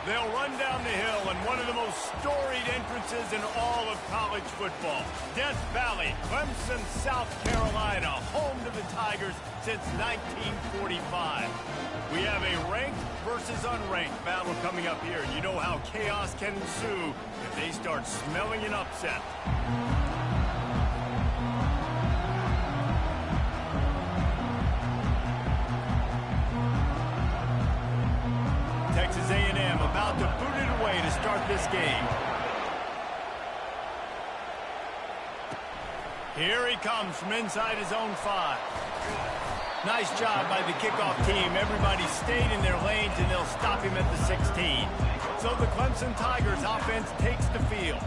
They'll run down the hill in one of the most storied entrances in all of college football. Death Valley, Clemson, South Carolina, home to the Tigers since 1945. We have a ranked versus unranked battle coming up here. You know how chaos can ensue if they start smelling an upset. Texas A&M about to boot it away to start this game. Here he comes from inside his own 5. Nice job by the kickoff team. Everybody stayed in their lanes, and they'll stop him at the 16. So the Clemson Tigers offense takes the field.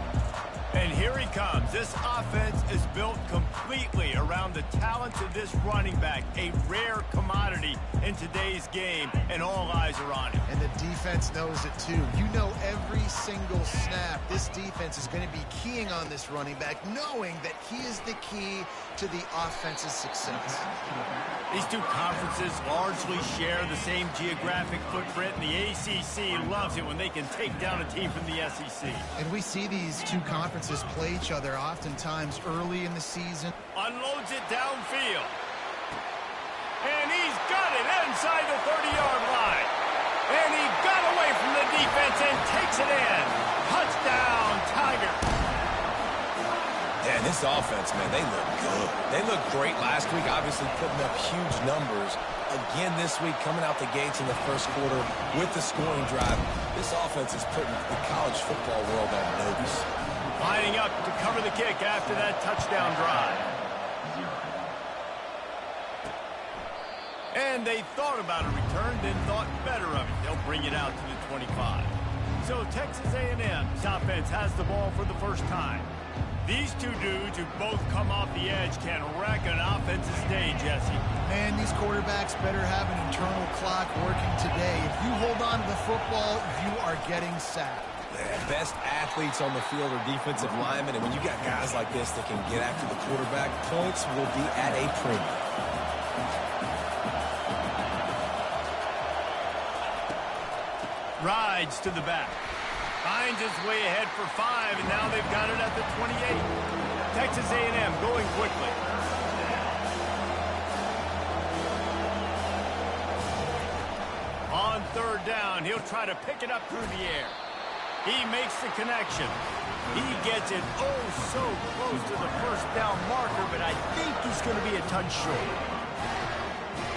And here he comes. This offense is built completely around the talents of this running back, a rare commodity in today's game, and all eyes are on him. And the defense knows it too. You know every single snap this defense is going to be keying on this running back, knowing that he is the key to the offense's success. These two conferences largely share the same geographic footprint, and the ACC loves it when they can take down a team from the SEC. And we see these two conferences play each other oftentimes early in the season. Unloads it downfield. And he's got it inside the 30-yard line. And he got away from the defense and takes it in. Touchdown, Tigers. Yeah, this offense, man, they look good. They looked great last week, obviously putting up huge numbers. Again this week, coming out the gates in the first quarter with the scoring drive. This offense is putting the college football world on notice. Lining up to cover the kick after that touchdown drive. And they thought about a return, then thought better of it. They'll bring it out to the 25. So Texas A&M's offense has the ball for the first time. These two dudes who both come off the edge can wreck an offensive day, Jesse. Man, these quarterbacks better have an internal clock working today. If you hold on to the football, you are getting sacked. Best athletes on the field are defensive linemen, and when you got guys like this that can get after the quarterback, points will be at a premium. Rides to the back. Finds his way ahead for 5, and now they've got it at the 28. Texas A&M going quickly. On 3rd down, he'll try to pick it up through the air. He makes the connection. He gets it so close to the first down marker, but I think he's going to be a touch short.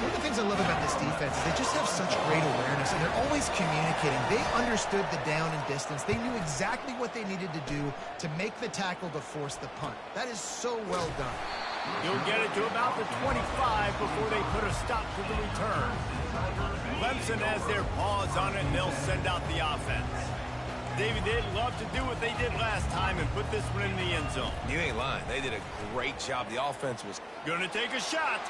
One of the things I love about this defense is they just have such great awareness, and they're always communicating. They understood the down and distance. They knew exactly what they needed to do to make the tackle to force the punt. That is so well done. He'll get it to about the 25 before they put a stop to the return. Clemson has their paws on it, and they'll send out the offense. David, they'd love to do what they did last time and put this one in the end zone. You ain't lying. They did a great job. The offense was going to take a shot.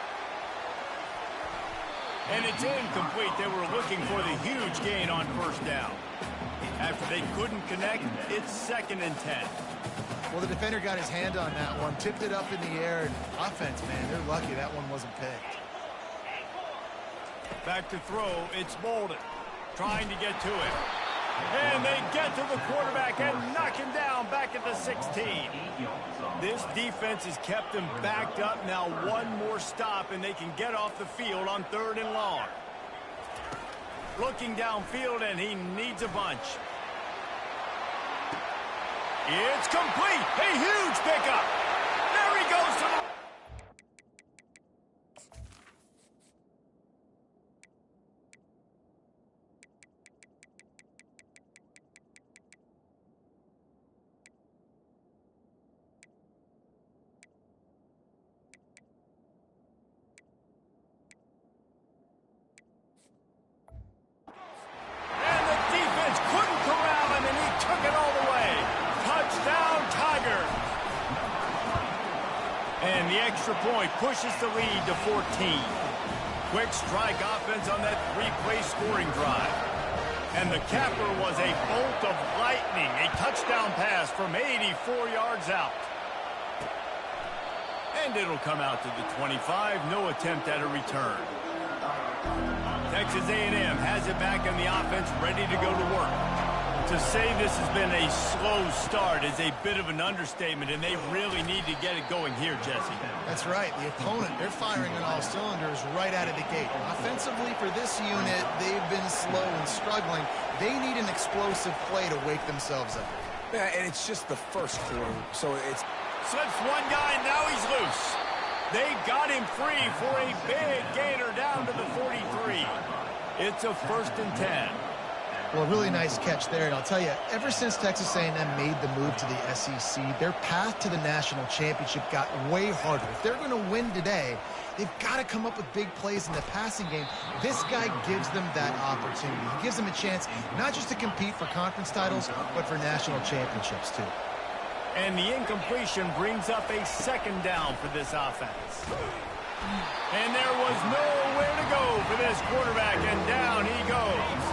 And it's incomplete. They were looking for the huge gain on 1st down. After they couldn't connect, it's 2nd and 10. Well, the defender got his hand on that one, tipped it up in the air, and offense, man, they're lucky that one wasn't picked. Back to throw, it's Bolden, trying to get to it. And they get to the quarterback and knock him down back at the 16. This defense has kept them backed up. Now one more stop, and they can get off the field on 3rd and long. Looking downfield, and he needs a bunch. It's complete. A huge pickup. There he goes to the... And the extra point pushes the lead to 14. Quick strike offense on that 3-play scoring drive. And the capper was a bolt of lightning, a touchdown pass from 84 yards out. And it'll come out to the 25, no attempt at a return. Texas A&M has it back on the offense, ready to go to work. To say this has been a slow start is a bit of an understatement, and they really need to get it going here, Jesse. That's right. The opponent, they're firing on all cylinders right out of the gate. Offensively for this unit, they've been slow and struggling. They need an explosive play to wake themselves up. Yeah, and it's just the first quarter, so it's... Slips one guy, and now he's loose. They got him free for a big gainer down to the 43. It's a 1st and 10. Well, really nice catch there, and I'll tell you, ever since Texas A&M made the move to the SEC, their path to the national championship got way harder. If they're going to win today, they've got to come up with big plays in the passing game. This guy gives them that opportunity. He gives them a chance not just to compete for conference titles, but for national championships, too. And the incompletion brings up a 2nd down for this offense. And there was nowhere to go for this quarterback, and down he goes.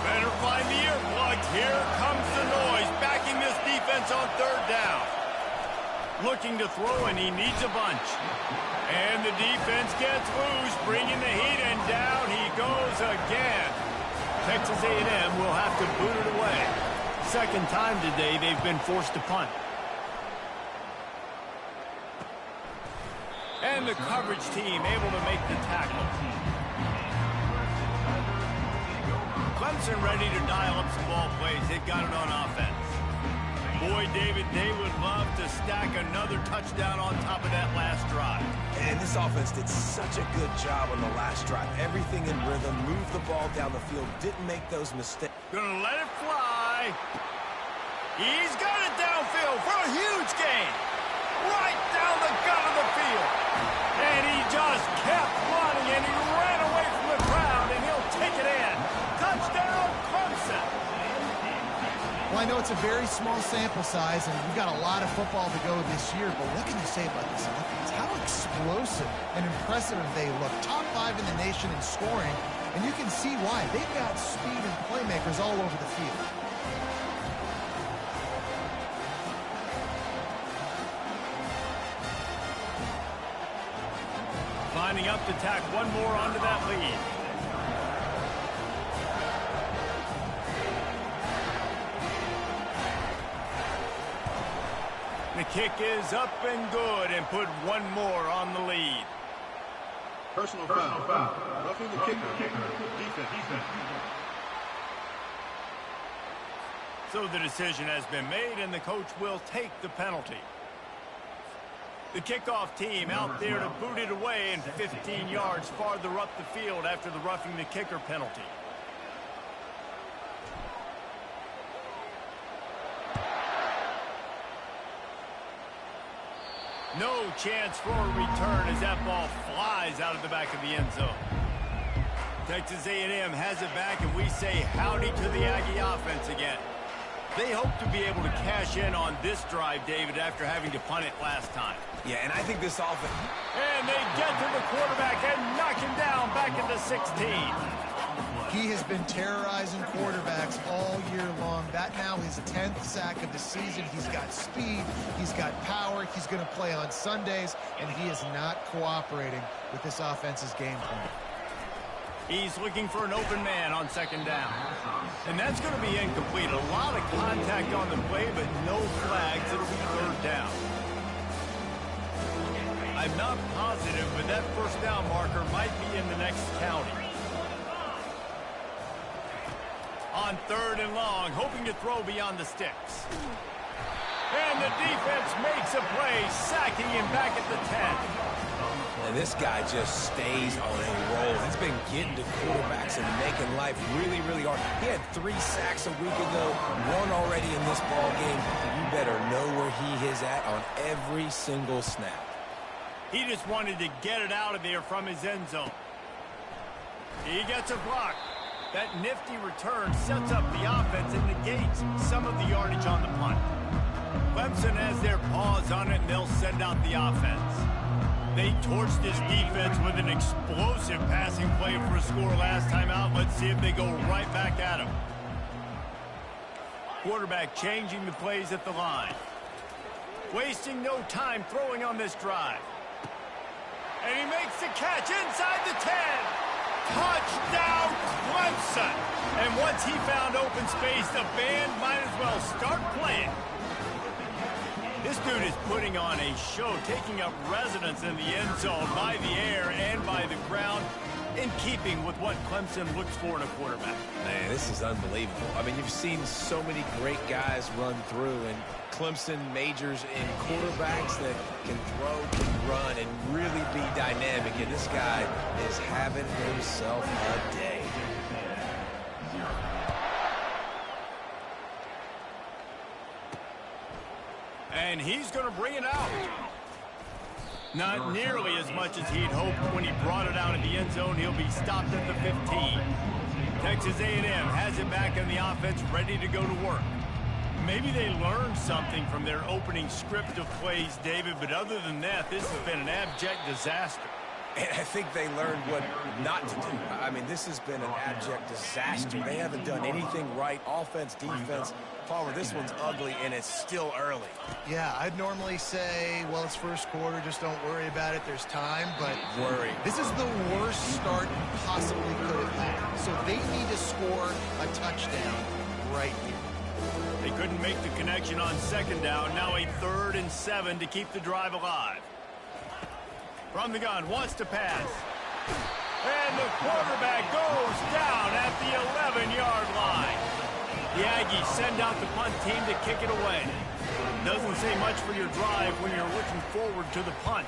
Better find the earplugs. Here comes the noise, backing this defense on 3rd down. Looking to throw, and he needs a bunch. And the defense gets loose, bringing the heat, and down he goes again. Texas A&M will have to boot it away. 2nd time today they've been forced to punt. And the coverage team able to make the tackle. Clemson ready to dial up some ball plays. They've got it on offense. Boy, David, they would love to stack another touchdown on top of that last drive. And this offense did such a good job on the last drive. Everything in rhythm, moved the ball down the field, didn't make those mistakes. Gonna let it fly. He's got it downfield for a huge gain. Right down the gut of the field. And he just kept running, and he ran away from the crowd, and he'll take it in. Touchdown, Clemson. Well, I know it's a very small sample size, and we've got a lot of football to go this year, but what can you say about this offense? How explosive and impressive they look. Top 5 in the nation in scoring, and you can see why. They've got speed and playmakers all over the field. Lining up to tack one more onto that lead. The kick is up and good, and put one more on the lead. Personal foul. Roughing the kicker. Defense. So the decision has been made, and the coach will take the penalty. The kickoff team out there to boot it away, and 15 yards farther up the field after the roughing the kicker penalty. No chance for a return as that ball flies out of the back of the end zone. Texas A&M has it back, and we say howdy to the Aggie offense again. They hope to be able to cash in on this drive, David, after having to punt it last time. Yeah, and I think this offense... And they get to the quarterback and knock him down back at the 16. He has been terrorizing quarterbacks all year long. That now his 10th sack of the season. He's got speed. He's got power. He's going to play on Sundays, and he is not cooperating with this offense's game plan. He's looking for an open man on 2nd down. And that's going to be incomplete. A lot of contact on the play, but no flags. It'll be 3rd down. I'm not positive, but that 1st down marker might be in the next county. On 3rd and long, hoping to throw beyond the sticks. And the defense makes a play, sacking him back at the 10. And this guy just stays on a roll. He's been getting to quarterbacks and making life really, really hard. He had 3 sacks a week ago, 1 already in this ball game. You better know where he is at on every single snap. He just wanted to get it out of there from his end zone. He gets a block. That nifty return sets up the offense and negates some of the yardage on the punt. Clemson has their paws on it, and they'll send out the offense. They torched this defense with an explosive passing play for a score last time out. Let's see if they go right back at him. Quarterback changing the plays at the line. Wasting no time throwing on this drive. And he makes the catch inside the 10. Touchdown, Clemson! And once he found open space, the band might as well start playing. This dude is putting on a show, taking up residence in the end zone by the air and by the ground, in keeping with what Clemson looks for in a quarterback. Man, this is unbelievable. I mean, you've seen so many great guys run through, and Clemson majors in quarterbacks that can throw, can run, and really be dynamic. And this guy is having himself a day. And he's going to bring it out. Not nearly as much as he'd hoped when he brought it out in the end zone. He'll be stopped at the 15. Texas A&M has it back in the offense, ready to go to work. Maybe they learned something from their opening script of plays, David, but other than that, this has been an abject disaster. And I think they learned what not to do. I mean, this has been an abject disaster. They haven't done anything right. Offense, defense. Palmer, this one's ugly, and it's still early. Yeah, I'd normally say, well, it's first quarter, just don't worry about it. There's time, but this is the worst start you possibly could have had. So they need to score a touchdown right here. They couldn't make the connection on second down. Now a 3rd and 7 to keep the drive alive. From the gun, wants to pass. And the quarterback goes down at the 11-yard line. The Aggies send out the punt team to kick it away. Doesn't say much for your drive when you're looking forward to the punt.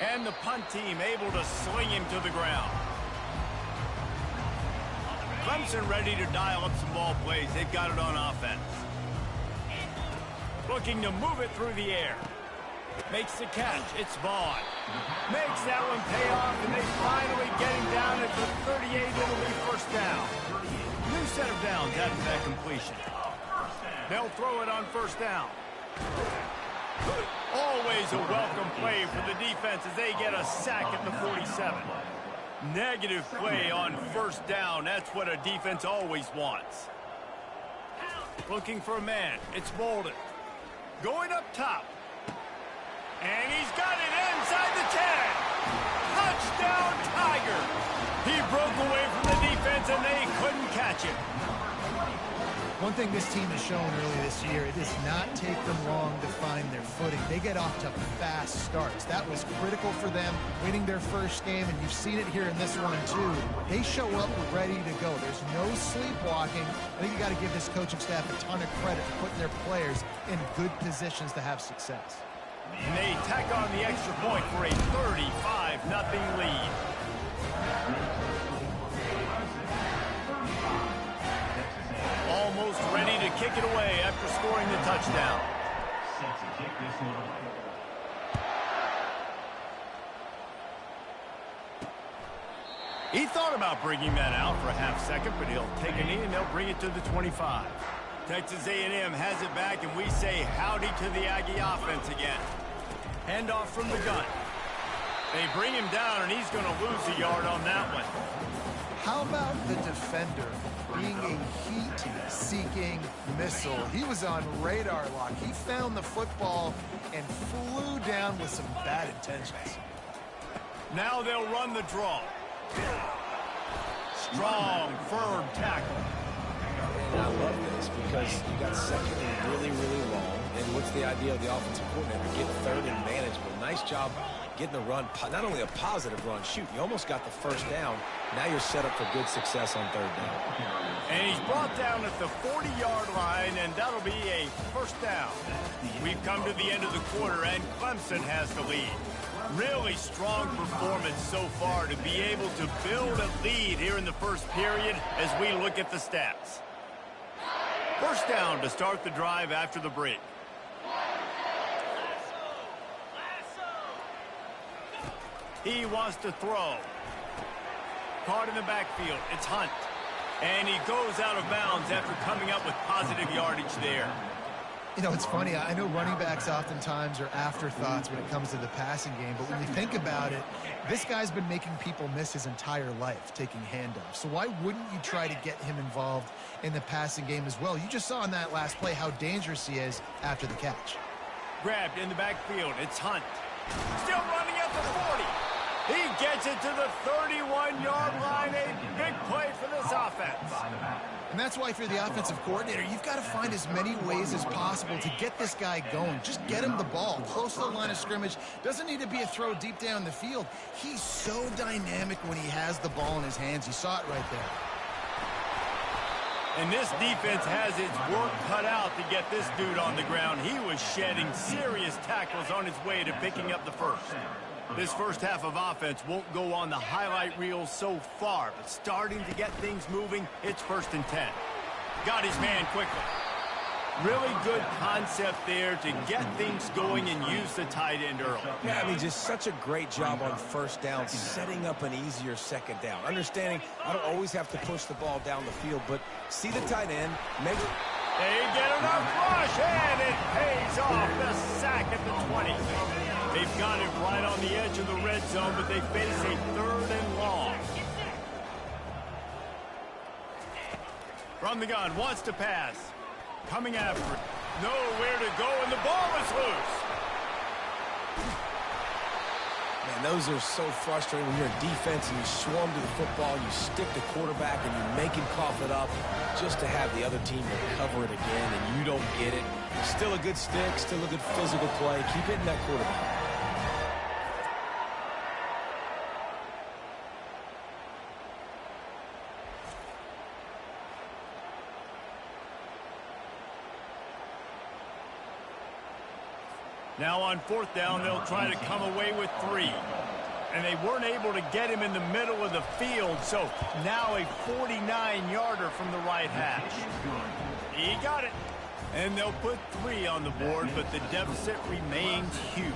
And the punt team able to sling him to the ground. Clemson ready to dial up some ball plays. They've got it on offense. Looking to move it through the air. Makes the catch. It's Vaughn. Makes that one pay off, and they finally get him down at the 38. It'll be first down. New set of downs after that completion. They'll throw it on first down. Always a welcome play for the defense as they get a sack at the 47. Negative play on first down. That's what a defense always wants. Looking for a man. It's Bolden. Going up top. And he's got it inside the 10. Touchdown, Tiger. He broke away from the defense, and they couldn't catch him. One thing this team has shown early this year, it does not take them long to find their footing. They get off to fast starts. That was critical for them, winning their first game, and you've seen it here in this one, too. They show up ready to go. There's no sleepwalking. I think you got to give this coaching staff a ton of credit for putting their players in good positions to have success. And they tack on the extra point for a 35-0 lead. Almost ready to kick it away after scoring the touchdown. He thought about bringing that out for a half second, but he'll take a knee and they'll bring it to the 25. Texas A&M has it back, and we say howdy to the Aggie offense again. Handoff from the gun. They bring him down, and he's going to lose a yard on that one. How about the defender being a heat-seeking missile? He was on radar lock. He found the football and flew down with some bad intentions. Now they'll run the draw. Strong, firm tackle. And I love this because you got second and really, really long. And what's the idea of the offensive coordinator? Get third and manageable. Nice job getting the run. Not only a positive run, shoot, you almost got the first down. Now you're set up for good success on third down. And he's brought down at the 40-yard line, and that'll be a first down. We've come to the end of the quarter, and Clemson has the lead. Really strong performance so far to be able to build a lead here in the first period as we look at the stats. First down to start the drive after the break. He wants to throw. Caught in the backfield. It's Hunt. And he goes out of bounds after coming up with positive yardage there. You know, it's funny. I know running backs oftentimes are afterthoughts when it comes to the passing game, but when you think about it, this guy's been making people miss his entire life taking handoffs. So why wouldn't you try to get him involved in the passing game as well? You just saw in that last play how dangerous he is after the catch. Grabbed in the backfield. It's Hunt. Still running at the 40. He gets it to the 31-yard line. A big play for this offense. And that's why if you're the offensive coordinator, you've got to find as many ways as possible to get this guy going. Just get him the ball close to the line of scrimmage. Doesn't need to be a throw deep down the field. He's so dynamic when he has the ball in his hands. You saw it right there. And this defense has its work cut out to get this dude on the ground. He was shedding serious tackles on his way to picking up the first. This first half of offense won't go on the highlight reel so far, but starting to get things moving, it's 1st and 10. Got his man quickly. Really good concept there to get things going and use the tight end early. Yeah, I mean, just such a great job on 1st down, setting up an easier 2nd down. Understanding I don't always have to push the ball down the field, but see the tight end, make it. They get enough rush, and it pays off. The sack at the 20. They've got it right on the edge of the red zone, but they face a 3rd and long. From the gun, wants to pass. Coming after it. Nowhere to go, and the ball is loose. Man, those are so frustrating when you're a defense and you swarm to the football, you stick the quarterback, and you make him cough it up just to have the other team recover it again, and you don't get it. Still a good stick, still a good physical play. Keep hitting that quarterback. Now on 4th down, they'll try to come away with 3. And they weren't able to get him in the middle of the field, so now a 49-yarder from the right hash. He got it. And they'll put 3 on the board, but the deficit remains huge.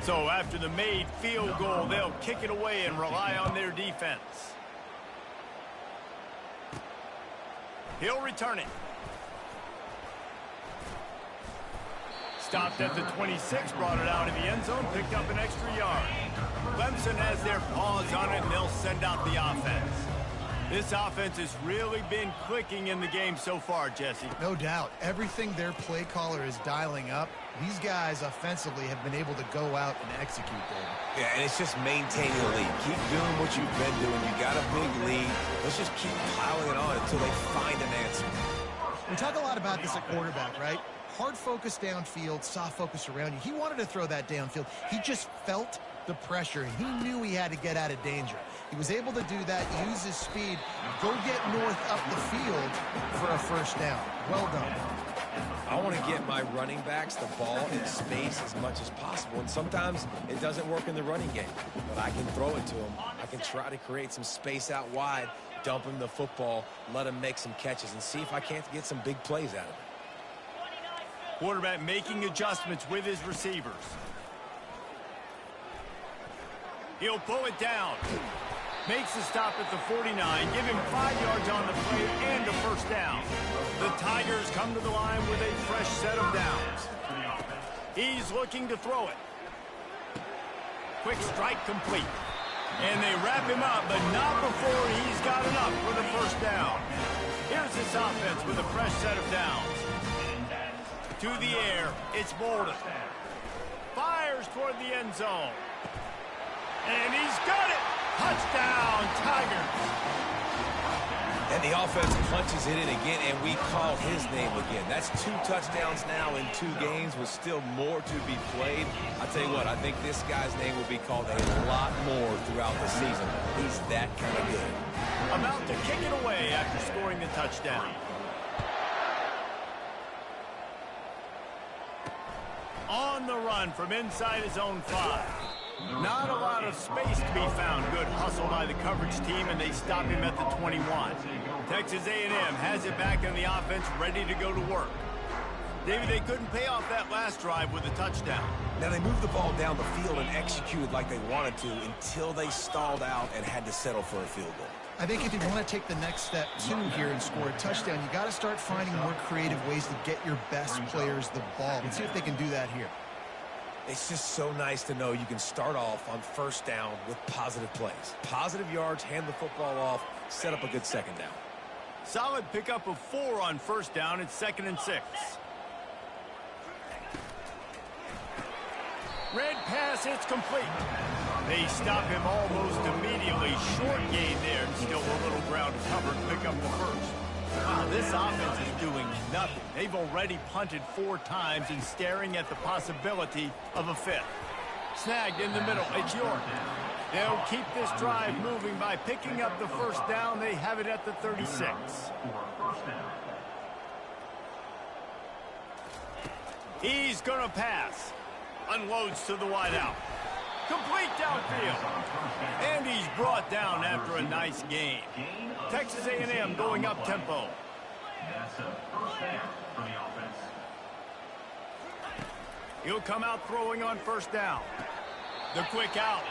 So after the made field goal, they'll kick it away and rely on their defense. He'll return it. Stopped at the 26, brought it out of the end zone, picked up an extra yard. Clemson has their paws on it, and they'll send out the offense. This offense has really been clicking in the game so far, Jesse. No doubt. Everything their play caller is dialing up, these guys offensively have been able to go out and execute, David. Yeah, and it's just maintaining the lead. Keep doing what you've been doing. You got a big lead. Let's just keep piling it on until they find an answer. We talk a lot about this at quarterback, right? Hard focus downfield, soft focus around you. He wanted to throw that downfield. He just felt the pressure, and he knew he had to get out of danger. He was able to do that, use his speed, go get north up the field for a first down. Well done. I want to get my running backs the ball in space as much as possible, and sometimes it doesn't work in the running game, but I can throw it to them. I can try to create some space out wide, dump him the football, let him make some catches, and see if I can't get some big plays out of it. Quarterback making adjustments with his receivers. He'll pull it down. Makes the stop at the 49. Give him 5 yards on the play and a first down. The Tigers come to the line with a fresh set of downs. He's looking to throw it. Quick strike complete. And they wrap him up, but not before he's got enough for the first down. Here's this offense with a fresh set of downs. To the air, it's Bolden. Fires toward the end zone. And he's got it! Touchdown, Tigers! And the offense punches it in again, and we call his name again. That's 2 touchdowns now in 2 games with still more to be played. I tell you what, I think this guy's name will be called a lot more throughout the season. He's that kind of good. About to kick it away after scoring the touchdown. On the run from inside his own 5. Not a lot of space to be found. Good hustle by the coverage team, and they stop him at the 21. Texas A&M has it back on the offense, ready to go to work. David, they couldn't pay off that last drive with a touchdown. Now, they moved the ball down the field and executed like they wanted to until they stalled out and had to settle for a field goal. I think if you want to take the next step, too, here and score a touchdown, you got to start finding more creative ways to get your best players the ball. Let's see if they can do that here. It's just so nice to know you can start off on first down with positive plays. Positive yards, hand the football off, set up a good second down. Solid pickup of 4 on first down. It's 2nd and 6. Red pass, it's complete. They stop him almost immediately. Short gain there, and still a little ground covered. Pick up the first. Wow, this offense is doing nothing. They've already punted 4 times and staring at the possibility of a 5th. Snagged in the middle. It's York. They'll keep this drive moving by picking up the first down. They have it at the 36. He's going to pass. Unloads to the wideout. Complete downfield. And he's brought down after a nice gain. Texas A&M going up tempo. He'll come out throwing on first down. The quick out.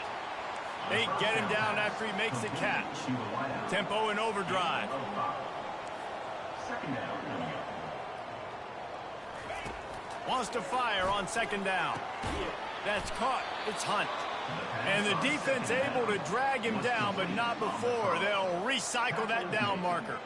They get him down after he makes the catch. Tempo and overdrive. Wants to fire on 2nd down. That's caught. It's Hunt. And the defense able to drag him down, but not before. They'll recycle that down marker.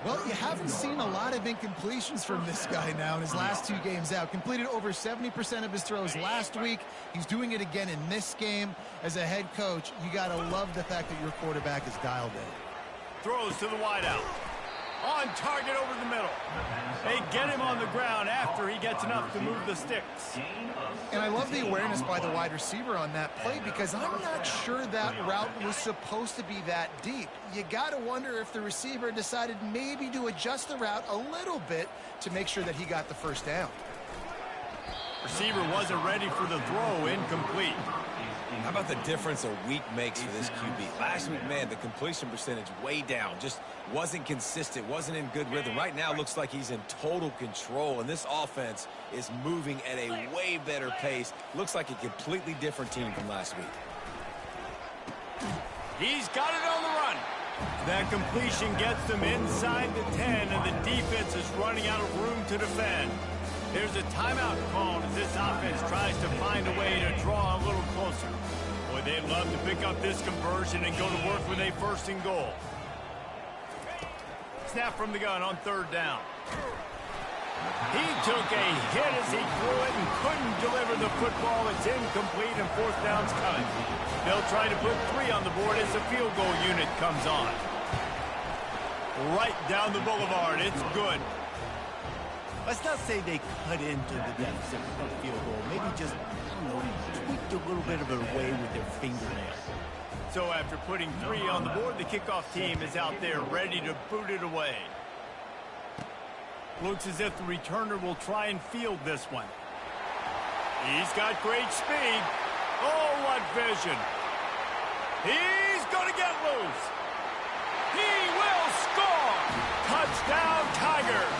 Well, you haven't seen a lot of incompletions from this guy now in his last 2 games out. Completed over 70% of his throws last week. He's doing it again in this game. As a head coach, you got to love the fact that your quarterback is dialed in. Throws to the wideout. On target over the middle. They get him on the ground after he gets enough to move the sticks. And I love the awareness by the wide receiver on that play because I'm not sure that route was supposed to be that deep. You got to wonder if the receiver decided maybe to adjust the route a little bit to make sure that he got the first down. Receiver wasn't ready for the throw. Incomplete. I about the difference a week makes for this QB? Last week, man, the completion percentage way down. Just wasn't consistent, wasn't in good rhythm. Right now, looks like he's in total control, and this offense is moving at a way better pace. Looks like a completely different team from last week. He's got it on the run. That completion gets them inside the 10, and the defense is running out of room to defend. There's a timeout called as this offense tries to find a way to draw a little closer. Boy, they'd love to pick up this conversion and go to work with a 1st and goal. Snap from the gun on 3rd down. He took a hit as he threw it and couldn't deliver the football. It's incomplete and 4th down's coming. They'll try to put 3 on the board as the field goal unit comes on. Right down the boulevard. It's good. Let's not say they cut into the deficit with a field goal. Maybe just, tweaked a little bit of it away with their fingernail. So after putting 3 on the board, the kickoff team is out there ready to boot it away. Looks as if the returner will try and field this one. He's got great speed. Oh, what vision. He's going to get loose. He will score. Touchdown, Tigers.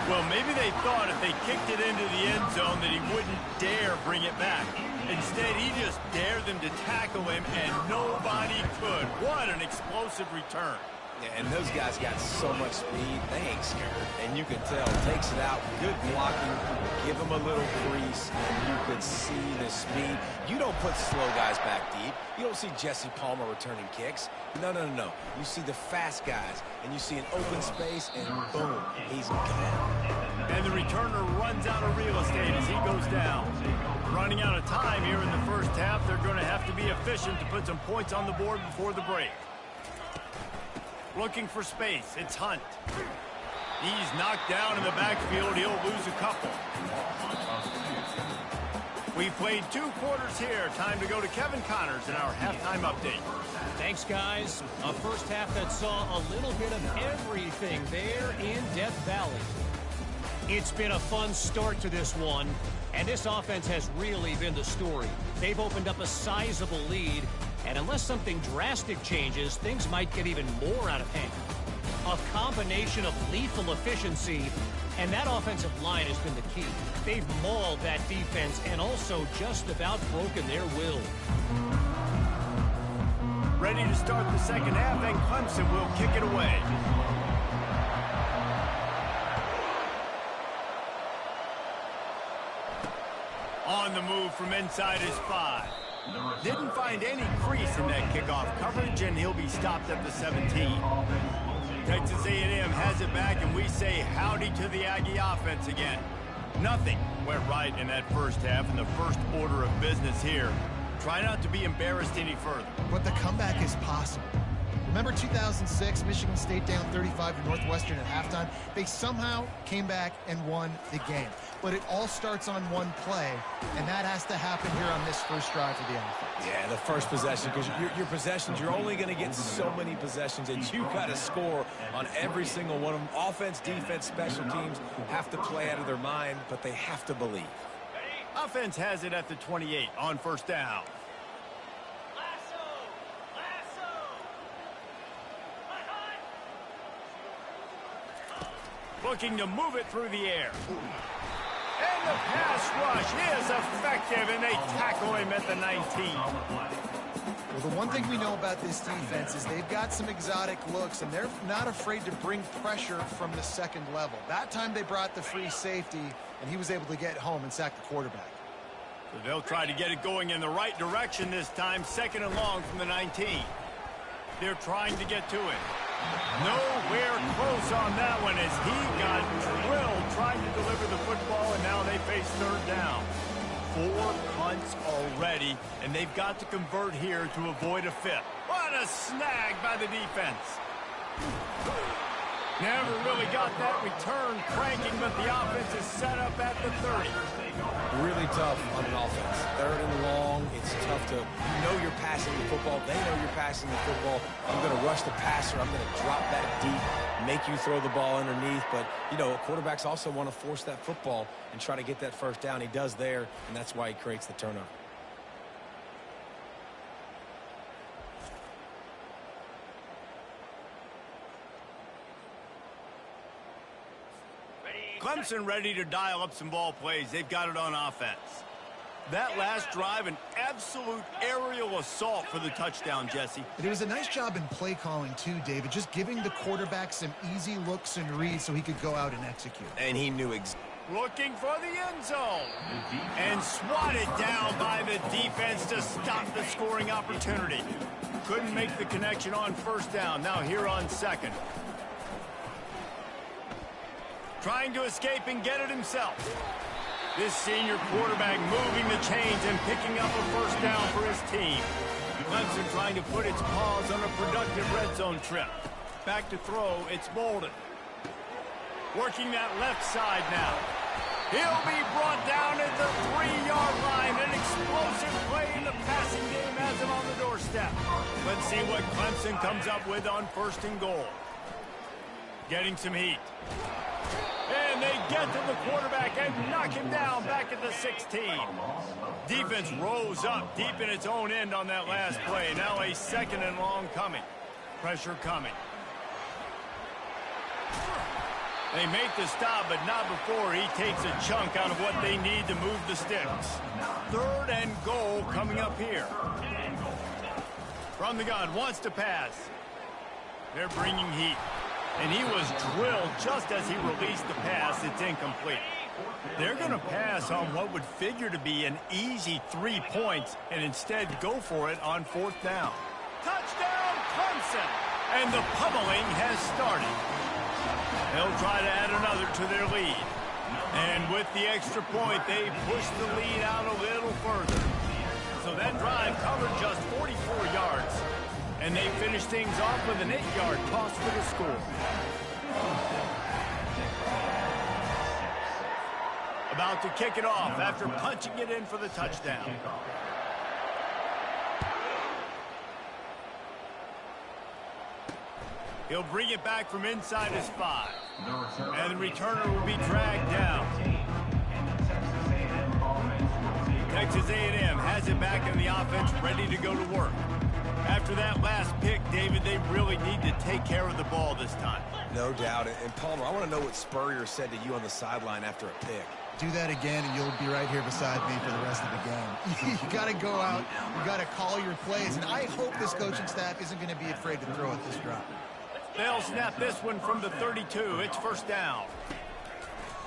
Well, maybe they thought if they kicked it into the end zone that he wouldn't dare bring it back. Instead, he just dared them to tackle him, and nobody could. What an explosive return. Yeah, and those guys got so much speed, they ain't scared. And you can tell, takes it out, good blocking, give him a little crease, and you could see the speed. You don't put slow guys back deep. You don't see Jesse Palmer returning kicks. No. You see the fast guys, and you see an open space, and boom, he's gone. And the returner runs out of real estate as he goes down. Running out of time here in the 1st half, they're going to have to be efficient to put some points on the board before the break. Looking for space. It's Hunt. He's knocked down in the backfield. He'll lose a couple. We played 2 quarters here. Time to go to Kevin Connors in our halftime update. Thanks, guys. A 1st half that saw a little bit of everything there in Death Valley. It's been a fun start to this one, and this offense has really been the story. They've opened up a sizable lead, and unless something drastic changes, things might get even more out of hand. A combination of lethal efficiency, and that offensive line has been the key. They've mauled that defense and also just about broken their will. Ready to start the 2nd half, and Clemson will kick it away. On the move from inside his 5. Didn't find any crease in that kickoff coverage, and he'll be stopped at the 17. Texas A&M has it back, and we say howdy to the Aggie offense again. Nothing went right in that 1st half, and the first order of business here. Try not to be embarrassed any further. But the comeback is possible. Remember 2006, Michigan State down 35 to Northwestern at halftime? They somehow came back and won the game. But it all starts on one play, and that has to happen here on this 1st drive for the offense. Yeah, the 1st possession, because your possessions, you're only going to get so many possessions, and you got to score on every single one of them. Offense, defense, special teams have to play out of their mind, but they have to believe. Offense has it at the 28 on 1st down. Looking to move it through the air. And the pass rush is effective, and they tackle him at the 19. Well, the one thing we know about this defense is they've got some exotic looks, and they're not afraid to bring pressure from the 2nd level. That time they brought the free safety, and he was able to get home and sack the quarterback. So they'll try to get it going in the right direction this time, 2nd and long from the 19. They're trying to get to it. Nowhere close on that one as he got drilled trying to deliver the football, and now they face 3rd down. 4 punts already, and they've got to convert here to avoid a 5th. What a snag by the defense. Never really got that return cranking, but the offense is set up at the 30. Really tough on an offense. 3rd and long, it's tough to, you know you're passing the football, they know you're passing the football. I'm going to rush the passer, I'm going to drop back deep, make you throw the ball underneath, but, you know, quarterbacks also want to force that football and try to get that 1st down. He does there, and that's why he creates the turnover. Clemson ready to dial up some ball plays. They've got it on offense. That last drive, an absolute aerial assault for the touchdown, Jesse. It was a nice job in play calling, too, David, just giving the quarterback some easy looks and reads so he could go out and execute. And he knew exactly. Looking for the end zone. And swatted down by the defense to stop the scoring opportunity. Couldn't make the connection on first down. Now here on second. Trying to escape and get it himself. This senior quarterback moving the chains and picking up a first down for his team. Clemson trying to put its paws on a productive red zone trip. Back to throw, it's Bolden. Working that left side now. He'll be brought down at the 3-yard line. An explosive play in the passing game has him on the doorstep. Let's see what Clemson comes up with on first and goal. Getting some heat. And they get to the quarterback and knock him down back at the 16. Defense rose up deep in its own end on that last play. Now a second and long coming. Pressure coming. They make the stop, but not before he takes a chunk out of what they need to move the sticks. Third and goal coming up here. From the gun, wants to pass. They're bringing heat. And he was drilled just as he released the pass. It's incomplete. They're going to pass on what would figure to be an easy 3 points and instead go for it on fourth down. Touchdown, Clemson! And the pummeling has started. They'll try to add another to their lead. And with the extra point, they push the lead out a little further. So that drive covered just 44 yards. And they finish things off with an 8-yard toss for the score. About to kick it off after punching it in for the touchdown. He'll bring it back from inside his 5. And the returner will be dragged down. Texas A&M has it back in the offense, ready to go to work. After that last pick, David, they really need to take care of the ball this time. No doubt. And Palmer, I want to know what Spurrier said to you on the sideline after a pick. Do that again, and you'll be right here beside me for the rest of the game. You got to go out. You got to call your plays. And I hope this coaching staff isn't going to be afraid to throw at this drop. They'll snap this one from the 32. It's first down.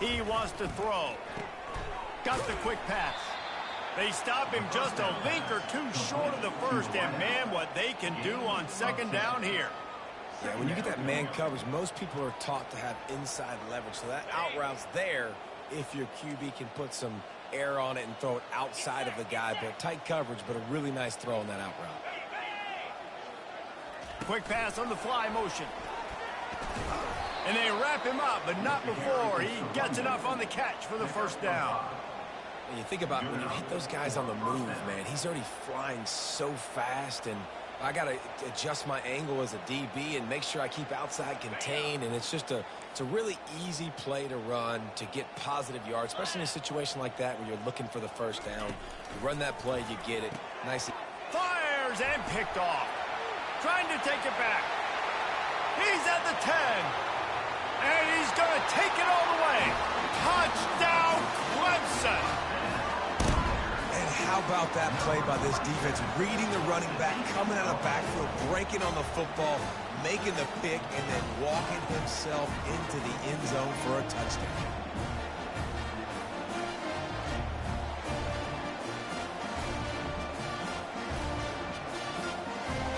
He wants to throw. Got the quick pass. They stop him just a link or two short of the first, and man, what they can do on second down here. Yeah, when you get that man coverage, most people are taught to have inside leverage, so that out route's there if your QB can put some air on it and throw it outside of the guy, but tight coverage, but a really nice throw on that out route. Quick pass on the fly motion. And they wrap him up, but not before he gets enough on the catch for the first down. And you think about when you hit those guys on the move, man, he's already flying so fast, and I got to adjust my angle as a DB and make sure I keep outside contained, and it's just it's a really easy play to run to get positive yards, especially in a situation like that where you're looking for the first down. You run that play, you get it. Nice. Fires and picked off. Trying to take it back. He's at the 10. And he's going to take it all the way. Touchdown, Clemson. And how about that play by this defense? Reading the running back, coming out of the backfield, breaking on the football, making the pick, and then walking himself into the end zone for a touchdown.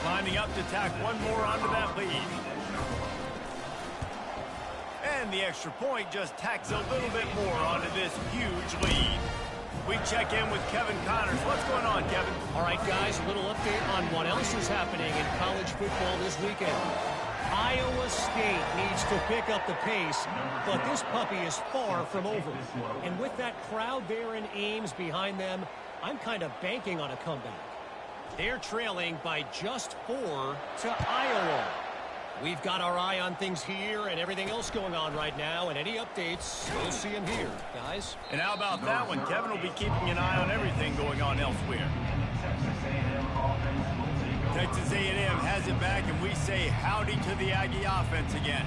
Lining up to tack one more onto that lead. And the extra point just tacks a little bit more onto this huge lead. We check in with Kevin Connors. What's going on, Kevin? All right, guys, a little update on what else is happening in college football this weekend. Iowa State needs to pick up the pace, but this puppy is far from over. And with that crowd there in Ames behind them, I'm kind of banking on a comeback. They're trailing by just 4 to Iowa. We've got our eye on things here and everything else going on right now, and any updates, you'll see them here, guys. And how about that one? Kevin will be keeping an eye on everything going on elsewhere. Texas A&M has it back, and we say howdy to the Aggie offense again.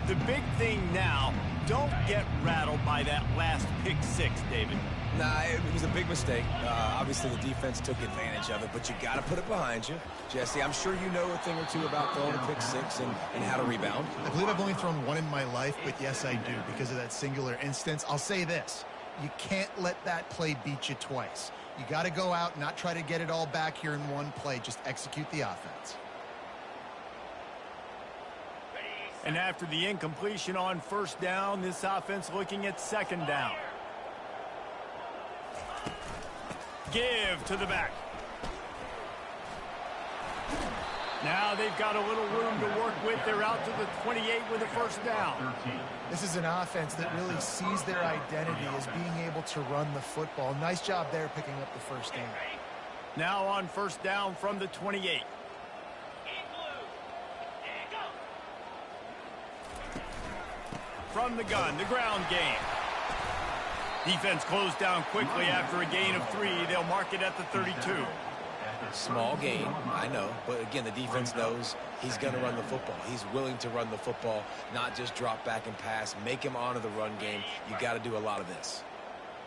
The big thing now, don't get rattled by that last pick six, David. Nah, it was a big mistake. Obviously, the defense took advantage of it, but you got to put it behind you. Jesse, I'm sure you know a thing or two about throwing a pick six and how to rebound. I believe I've only thrown one in my life, but yes, I do because of that singular instance. I'll say this. You can't let that play beat you twice. You got to go out and not try to get it all back here in one play. Just execute the offense. And after the incompletion on first down, this offense looking at second down. Give to the back. Now they've got a little room to work with. They're out to the 28 with a first down. This is an offense that really sees their identity as being able to run the football. Nice job there picking up the first down. Now on first down from the 28. From the gun, the ground game. Defense closed down quickly after a gain of 3. They'll mark it at the 32. Small gain, I know. But again, the defense knows he's going to run the football. He's willing to run the football, not just drop back and pass. Make him honor the run game. You got to do a lot of this.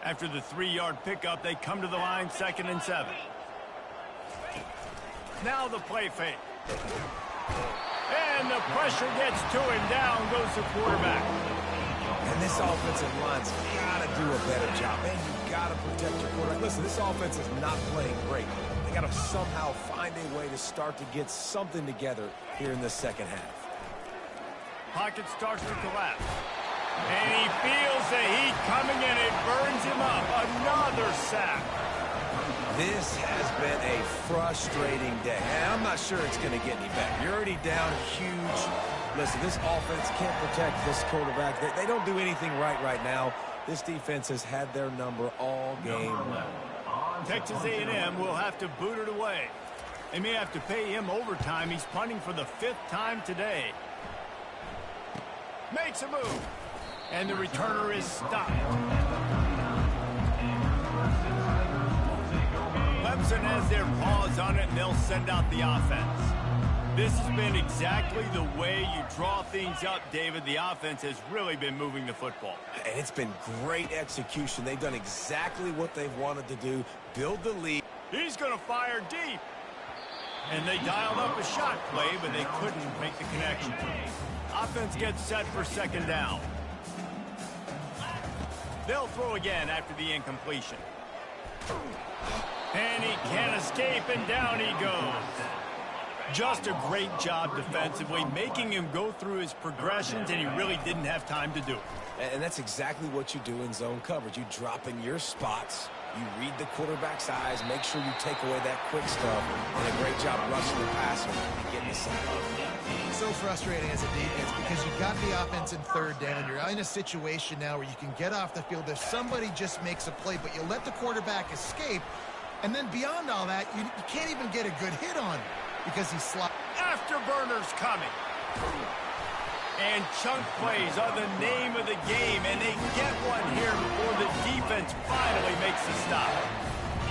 After the 3-yard pickup, they come to the line, 2nd and 7. Now the play fake. And the pressure gets to him. Down goes the quarterback. And this offensive line's got to do a better job. Man, you got to protect your quarterback. Listen, this offense is not playing great. They got to somehow find a way to start to get something together here in the second half. Pocket starts to collapse. And he feels the heat coming and it burns him up. Another sack. This has been a frustrating day. And I'm not sure it's going to get any better. You're already down huge. Listen, this offense can't protect this quarterback. They don't do anything right now. This defense has had their number all game long. Texas A&M will have to boot it away. They may have to pay him overtime. He's punting for the 5th time today. Makes a move. And the returner is stopped. Clemson has their paws on it, and they'll send out the offense. This has been exactly the way you draw things up, David. The offense has really been moving the football. And it's been great execution. They've done exactly what they've wanted to do, build the lead. He's going to fire deep. And they dialed up a shot play, but they couldn't make the connection. Offense gets set for 2nd down. They'll throw again after the incompletion. And he can't escape, and down he goes. Just a great job defensively, making him go through his progressions, and he really didn't have time to do it. And that's exactly what you do in zone coverage. You drop in your spots, you read the quarterback's eyes, make sure you take away that quick stuff, and a great job rushing the passer and getting the sack. So frustrating as a defense because you got the offense in 3rd down. You're in a situation now where you can get off the field if somebody just makes a play, but you let the quarterback escape, and then beyond all that, you can't even get a good hit on him because he's sloppy. Afterburners coming. And chunk plays are the name of the game, and they get one here before the defense finally makes the stop.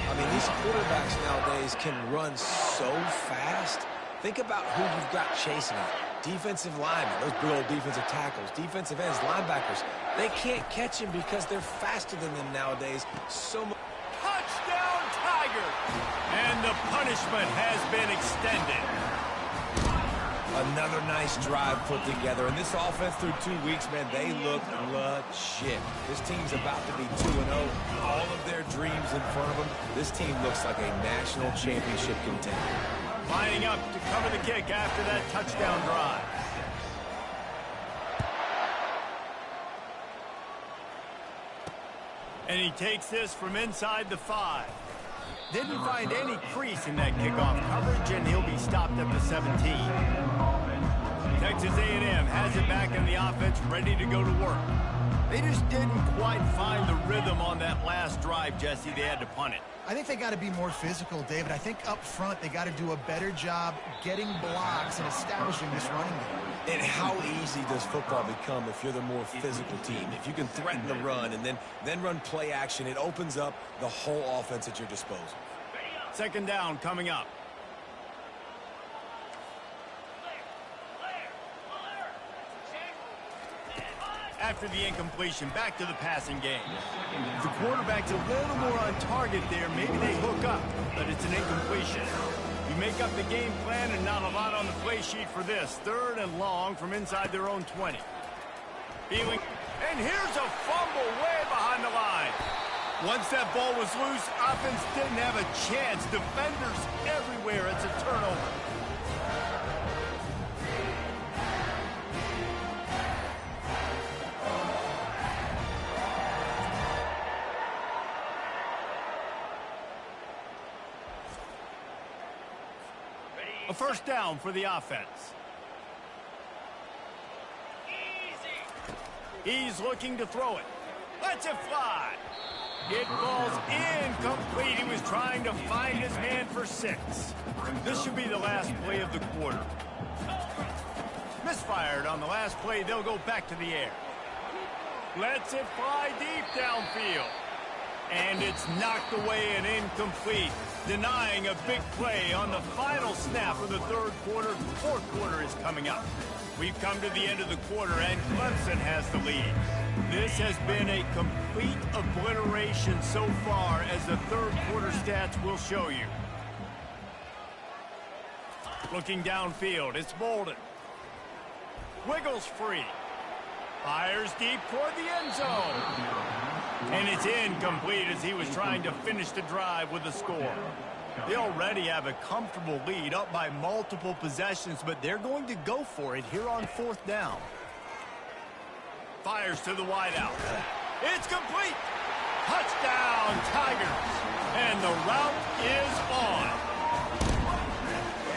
I mean, these quarterbacks nowadays can run so fast. Think about who you've got chasing them. Defensive linemen, those big old defensive tackles, defensive ends, linebackers. They can't catch him because they're faster than them nowadays. So much. Touchdown, Tigers! And the punishment has been extended. Another nice drive put together. And this offense through 2 weeks, man, they look legit. This team's about to be 2-0. All of their dreams in front of them. This team looks like a national championship contender. Lining up to cover the kick after that touchdown drive. And he takes this from inside the 5. Didn't find any crease in that kickoff coverage, and he'll be stopped at the 17. Texas A&M has it back in the offense, ready to go to work. They just didn't quite find the rhythm on that last drive, Jesse. They had to punt it. I think they got to be more physical, David. I think up front they got to do a better job getting blocks and establishing this running game. And how easy does football become if you're the more physical team? If you can threaten the run and then run play action, it opens up the whole offense at your disposal. 2nd down coming up. After the incompletion, back to the passing game. If the quarterback's a little more on target there, maybe they hook up, but it's an incompletion. You make up the game plan and not a lot on the play sheet for this. 3rd and long from inside their own 20. Feeling, and here's a fumble way behind the line. Once that ball was loose, offense didn't have a chance. Defenders everywhere. It's a turnover. A first down for the offense. He's looking to throw it. Lets it fly. It falls incomplete. He was trying to find his man for 6. This should be the last play of the quarter. Misfired on the last play. They'll go back to the air. Lets it fly deep downfield. And it's knocked away and incomplete, denying a big play on the final snap of the 3rd quarter. 4th quarter is coming up. We've come to the end of the quarter, and Clemson has the lead. This has been a complete obliteration so far, as the 3rd quarter stats will show you. Looking downfield, it's Bolden. Wiggles free. Fires deep toward the end zone. And it's incomplete as he was trying to finish the drive with a score. They already have a comfortable lead, up by multiple possessions, but they're going to go for it here on 4th down. Fires to the wideout. It's complete. Touchdown, Tigers. And the route is on.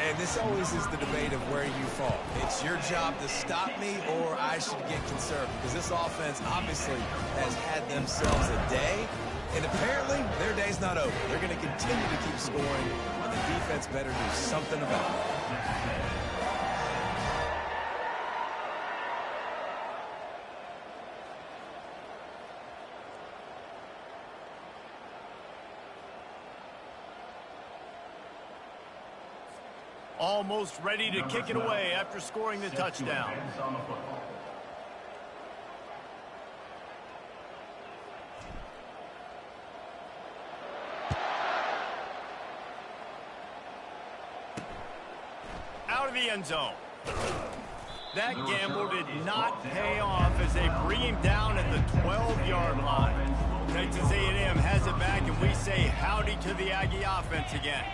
And this always is the debate of where you fall. It's your job to stop me, or I should get conservative, because this offense obviously has had themselves a day, and apparently their day's not over. They're going to continue to keep scoring, and the defense better do something about it. Almost ready to kick it away after scoring the touchdown. Out of the end zone. That gamble did not pay off as they bring him down at the 12-yard line. Texas A&M has it back, and we say howdy to the Aggie offense again.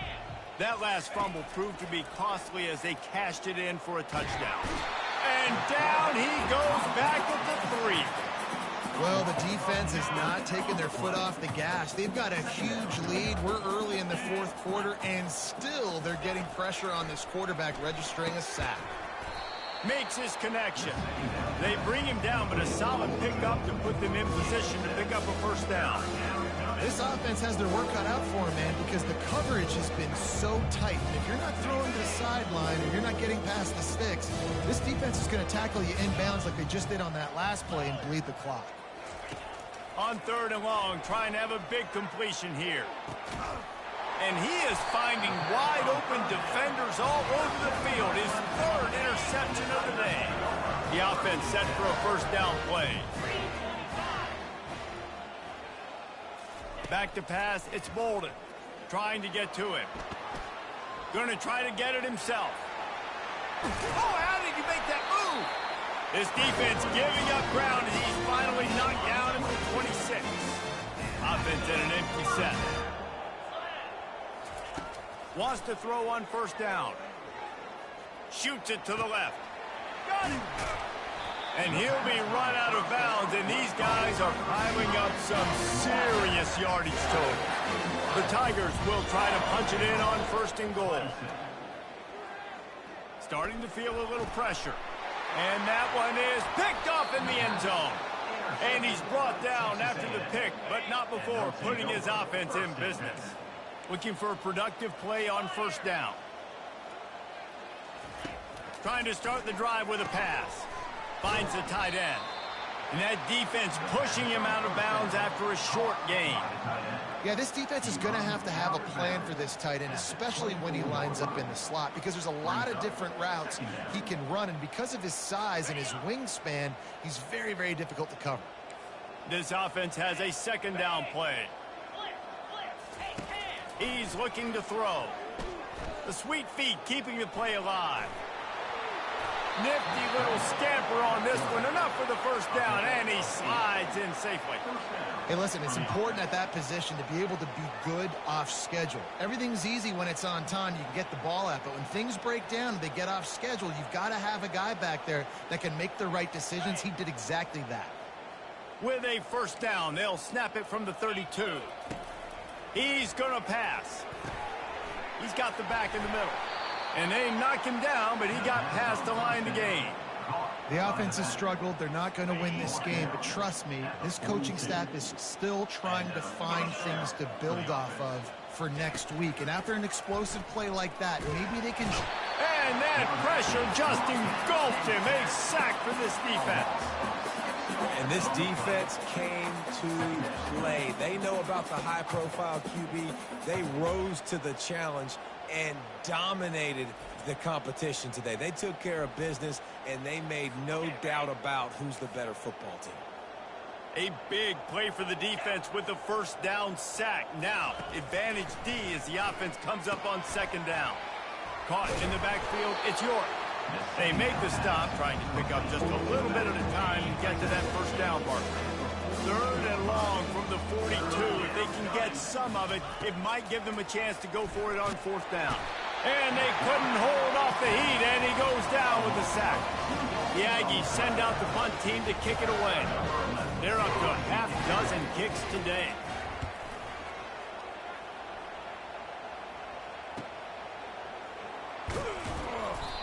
That last fumble proved to be costly as they cashed it in for a touchdown. And down he goes back at the 3. Well, the defense is not taking their foot off the gas. They've got a huge lead. We're early in the 4th quarter, and still they're getting pressure on this quarterback, registering a sack. Makes his connection. They bring him down, but a solid pickup to put them in position to pick up a first down. This offense has their work cut out for them, man, because the coverage has been so tight. And if you're not throwing to the sideline or you're not getting past the sticks, this defense is going to tackle you inbounds like they just did on that last play and bleed the clock. On 3rd and long, trying to have a big completion here. And he is finding wide open defenders all over the field. His 3rd interception of the day. The offense set for a first down play. Back to pass, it's Bolden. Trying to get to him. Going to try to get it himself. Oh, how did you make that move? This defense giving up ground as he's finally knocked down at the 26. Offense at an empty set. Wants to throw on first down. Shoots it to the left. Got it. And he'll be run out of bounds, and these guys are piling up some serious yardage total. The Tigers will try to punch it in on 1st and goal. Starting to feel a little pressure. And that one is picked off in the end zone. And he's brought down after the pick, but not before putting his offense in business. Looking for a productive play on first down. Trying to start the drive with a pass. Finds the tight end. And that defense pushing him out of bounds after a short gain. Yeah, this defense is going to have a plan for this tight end, especially when he lines up in the slot, because there's a lot of different routes he can run, and because of his size and his wingspan, he's very, very difficult to cover. This offense has a second down play. He's looking to throw. The sweet feet keeping the play alive. Nifty little scamper on this one. Enough for the first down, and he slides in safely. Hey, listen, it's important at that position to be able to be good off schedule. Everything's easy when it's on time. You can get the ball out, but when things break down and they get off schedule, you've got to have a guy back there that can make the right decisions. He did exactly that. With a first down, they'll snap it from the 32. He's going to pass. He's got the back in the middle. And they knock him down, but he got past the line to gain. The offense has struggled. They're not going to win this game, but trust me, this coaching staff is still trying to find things to build off of for next week. And after an explosive play like that, maybe they can... And that pressure just engulfed him. A sack for this defense. And this defense came to play. They know about the high-profile QB. They rose to the challenge and dominated the competition today. They took care of business, and they made no doubt about who's the better football team. A big play for the defense with the first down sack. Now, advantage D as the offense comes up on second down. Caught in the backfield, it's York. They make the stop, trying to pick up just a little bit at a time and get to that first down marker. Third and long from the 42. If they can get some of it, it might give them a chance to go for it on fourth down. And they couldn't hold off the heat, and he goes down with the sack. The Aggies send out the punt team to kick it away. They're up to a half dozen kicks today.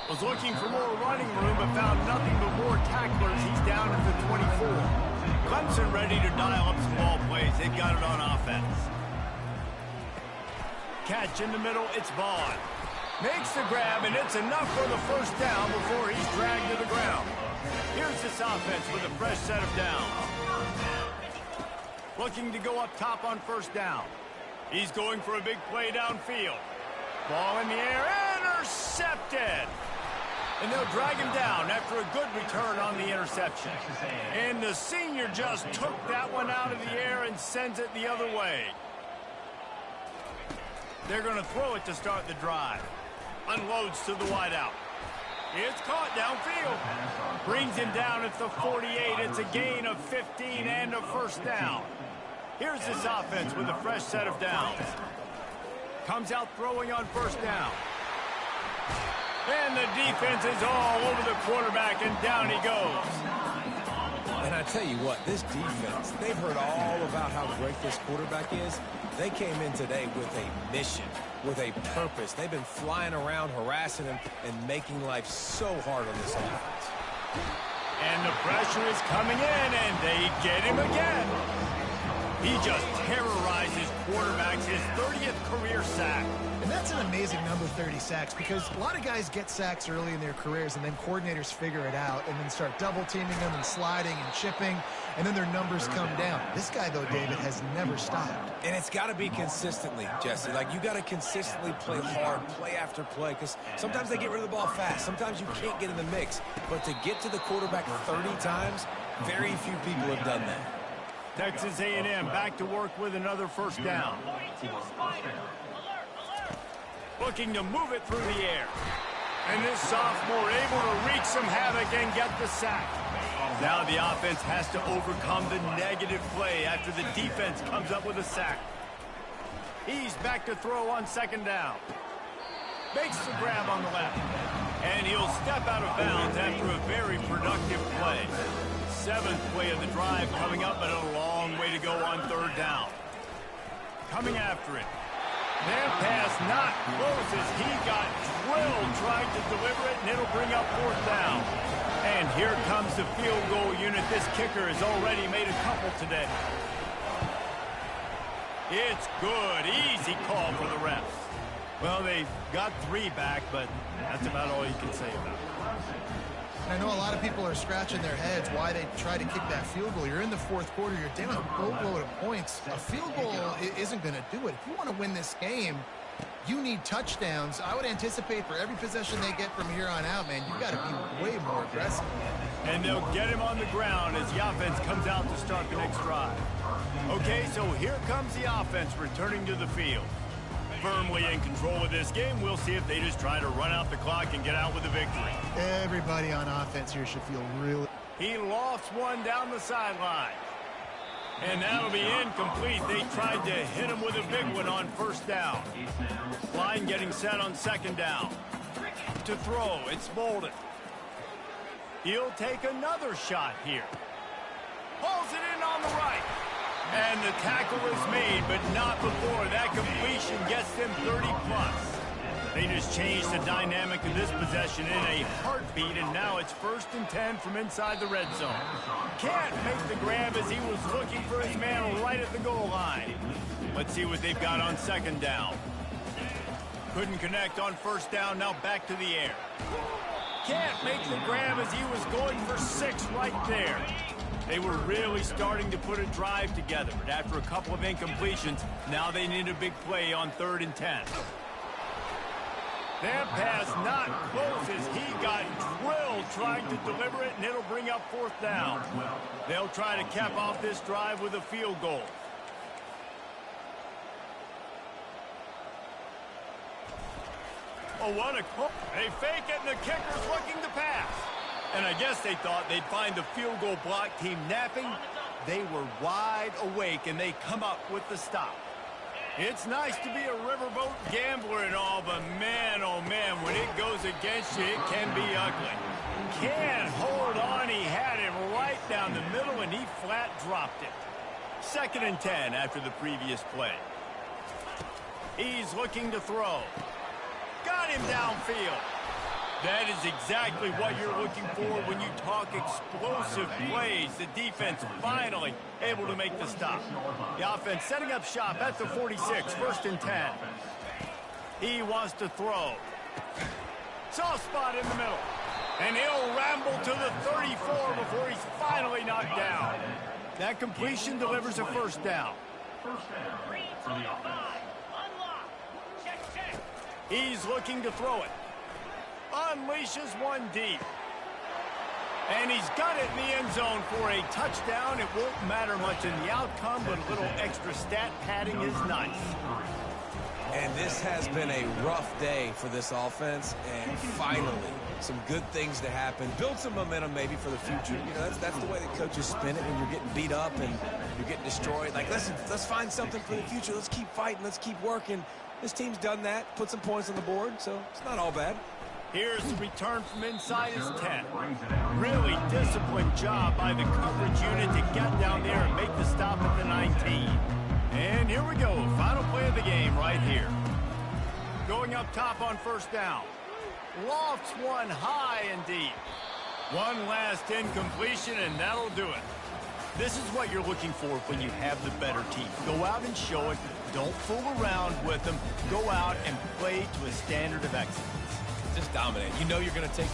Was looking for more running room, but found nothing but more tacklers. He's down at the 24. Clemson ready to dial up some ball plays. They've got it on offense. Catch in the middle, it's Vaughn. Makes the grab, and it's enough for the first down before he's dragged to the ground. Here's this offense with a fresh set of downs. Looking to go up top on first down. He's going for a big play downfield. Ball in the air, intercepted. And they'll drag him down after a good return on the interception. And the senior just took that one out of the air and sends it the other way. They're going to throw it to start the drive. Unloads to the wideout. It's caught downfield. Brings him down at the 48. It's a gain of 15 and a first down. Here's this offense with a fresh set of downs. Comes out throwing on first down. And the defense is all over the quarterback, and down he goes. And I tell you what, this defense, they've heard all about how great this quarterback is. They came in today with a mission, with a purpose. They've been flying around, harassing him, and making life so hard on this offense. And the pressure is coming in, and they get him again. He just terrorizes quarterbacks, his 30th career sack. And that's an amazing number, 30 sacks, because a lot of guys get sacks early in their careers, and then coordinators figure it out and then start double-teaming them and sliding and chipping, and then their numbers come down. This guy, though, David, has never stopped. And it's got to be consistently, Jesse. Like, you got to consistently play hard, play after play, because sometimes they get rid of the ball fast. Sometimes you can't get in the mix. But to get to the quarterback 30 times, very few people have done that. Texas A&M back to work with another first down. Looking to move it through the air. And this sophomore able to wreak some havoc and get the sack. Now the offense has to overcome the negative play after the defense comes up with a sack. He's back to throw on second down. Makes the grab on the left. And he'll step out of bounds after a very productive play. Seventh play of the drive coming up, but a long way to go on third down. Coming after it. That pass not close as he got drilled trying to deliver it, and it'll bring up fourth down. And here comes the field goal unit. This kicker has already made a couple today. It's good. Easy call for the refs. Well, they got 3 back, but that's about all you can say about it. And I know a lot of people are scratching their heads why they try to kick that field goal. You're in the fourth quarter. You're down a boatload of points. A field goal isn't going to do it. If you want to win this game, you need touchdowns. I would anticipate for every possession they get from here on out, man, you got to be way more aggressive. And they'll get him on the ground as the offense comes out to start the next drive. Okay, so here comes the offense returning to the field. Firmly in control of this game. We'll see if they just try to run out the clock and get out with a victory. Everybody on offense here should feel really... He lofts one down the sideline. And that'll be incomplete. They tried to hit him with a big one on first down. Line getting set on second down. To throw, it's Bolden. He'll take another shot here. Pulls it in on the right. And the tackle is made, but not before that completion gets them 30+. They just changed the dynamic of this possession in a heartbeat, and now it's 1st and 10 from inside the red zone. Can't make the grab as he was looking for his man right at the goal line. Let's see what they've got on second down. Couldn't connect on first down, now back to the air. Can't make the grab as he was going for 6 right there. They were really starting to put a drive together, but after a couple of incompletions, now they need a big play on 3rd and 10. That pass not close as he got drilled trying to deliver it, and it'll bring up 4th down. They'll try to cap off this drive with a field goal. Oh, what a call. They fake it, and the kicker's looking to pass. And I guess they thought they'd find the field goal block team napping. They were wide awake, and they come up with the stop. It's nice to be a riverboat gambler and all, but man, oh man, when it goes against you, it can be ugly. Can't hold on. He had him right down the middle, and he flat dropped it. 2nd and 10 after the previous play. He's looking to throw. Got him downfield. That is exactly what you're looking for when you talk explosive plays. The defense finally able to make the stop. The offense setting up shop at the 46, 1st and 10. He wants to throw. Soft spot in the middle. And he'll ramble to the 34 before he's finally knocked down. That completion delivers a 1st down. He's looking to throw it. Unleashes one deep. And he's got it in the end zone for a touchdown. It won't matter much in the outcome, but a little extra stat padding is nice. And this has been a rough day for this offense, and finally some good things to happen. Build some momentum maybe for the future. You know, that's the way that coaches spin it when you're getting beat up and you're getting destroyed. Like, listen, let's find something for the future. Let's keep fighting. Let's keep working. This team's done that, put some points on the board, so it's not all bad. Here's the return from inside his 10. Really disciplined job by the coverage unit to get down there and make the stop at the 19. And here we go, final play of the game right here. Going up top on 1st down. Lofts one high and deep. One last incompletion, and that'll do it. This is what you're looking for when you have the better team. Go out and show it. Don't fool around with them. Go out and play to a standard of excellence. Just dominate. You know you're going to take